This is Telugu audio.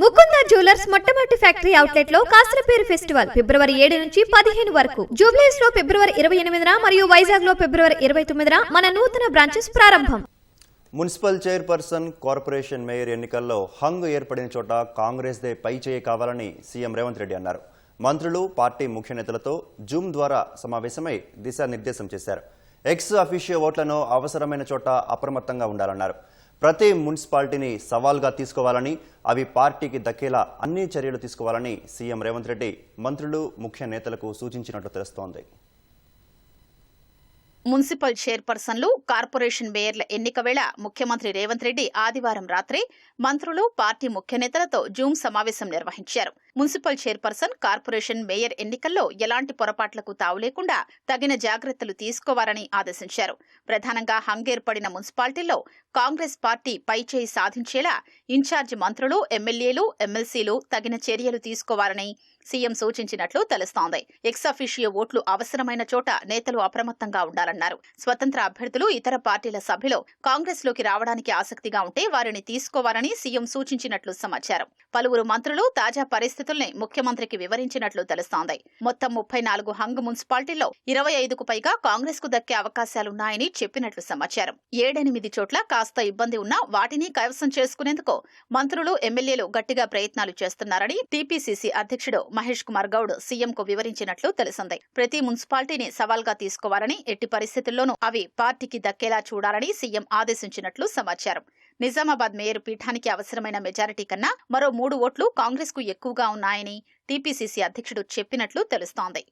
ముకుంద జ్యువెలర్స్ మొట్టమొదటి ఫ్యాక్టరీ అవుట్లెట్ లో కాసరపేరు ఫెస్టివల్ ఫిబ్రవరి 7 నుంచి 15 వరకు, జూబ్లీస్ లో ఫిబ్రవరి 28న మరియు వైజాగ్ లో ఫిబ్రవరి 29న మన నూతన బ్రాంచెస్ ప్రారంభం. మున్సిపల్ చైర్పర్సన్, కార్పొరేషన్ మేయర్ ఎన్నికల్లో హంగ్ ఏర్పడిన చోట కాంగ్రెస్ దే పై చేయి కావాలని సీఎం రేవంత్ రెడ్డి అన్నారు. మంత్రులు, పార్టీ ముఖ్య నేతలతో జూమ్ ద్వారా సమావేశమై దిశానిర్దేశం చేశారు. ఎక్స్ అఫీషియో ఓట్లను అవసరమైన చోట అప్రమత్తంగా ఉండాలన్నారు. ప్రతి మున్సిపాలిటీని సవాల్గా తీసుకోవాలని, అవి పార్టీకి దక్కేలా అన్ని చర్యలు తీసుకోవాలని సీఎం రేవంత్ రెడ్డి మంత్రులు, ముఖ్య నేతలకు సూచించినట్లు తెలుస్తోంది. మున్సిపల్ చైర్పర్సన్లు, కార్పొరేషన్ మేయర్ల ఎన్నిక వేళ ముఖ్యమంత్రి రేవంత్ రెడ్డి ఆదివారం రాత్రి మంత్రులు, పార్టీ ముఖ్య నేతలతో జూమ్ సమావేశం నిర్వహించారు. మున్సిపల్ చైర్పర్సన్, కార్పొరేషన్ మేయర్ ఎన్నికల్లో ఎలాంటి పొరపాట్లకు తావులేకుండా తగిన జాగ్రత్తలు తీసుకోవాలని ఆదేశించారు. ప్రధానంగా హంగ్ ఏర్పడిన మున్సిపాలిటీల్లో కాంగ్రెస్ పార్టీ పైచేయి సాధించేలా ఇన్ఛార్జి మంత్రులు, ఎమ్మెల్యేలు, ఎమ్మెల్సీలు తగిన చర్యలు తీసుకోవాలని సీఎం సూచించినట్లు తెలుస్తోంది. ఎక్స్ అఫీషియో ఓట్లు అవసరమైన చోట నేతలు అప్రమత్తంగా ఉండాలన్నారు. స్వతంత్ర అభ్యర్థులు, ఇతర పార్టీల సభ్యులు కాంగ్రెస్ లోకి రావడానికి ఆసక్తిగా ఉంటే వారిని తీసుకోవాలని సీఎం సూచించినట్లు సమాచారం. పలువురు మంత్రులు తాజా పరిస్థితుల్ని ముఖ్యమంత్రికి వివరించినట్లు తెలుస్తోంది. మొత్తం 34 హంగ్ మున్సిపాలిటీల్లో 25కు పైగా కాంగ్రెస్ కు దక్కే అవకాశాలున్నాయని చెప్పినట్లు సమాచారం. 7-8 చోట్ల కాస్త ఇబ్బంది ఉన్నా వాటిని కైవసం చేసుకునేందుకు మంత్రులు, ఎమ్మెల్యేలు గట్టిగా ప్రయత్నాలు చేస్తున్నారని టీపీసీసీ అధ్యక్షుడు మహేష్ కుమార్ గౌడ్ సీఎంకు వివరించినట్లు తెలిసింది. ప్రతి మున్సిపాలిటీని సవాల్గా తీసుకోవాలని, ఎట్టి పరిస్థితుల్లోనూ అవి పార్టీకి దక్కేలా చూడాలని సీఎం ఆదేశించినట్లు సమాచారం. నిజామాబాద్ మేయర్ పీఠానికి అవసరమైన మెజారిటీ కన్నా మరో 3 ఓట్లు కాంగ్రెస్ కు ఎక్కువగా ఉన్నాయని టీపీసీసీ అధ్యక్షుడు చెప్పినట్లు తెలుస్తోంది.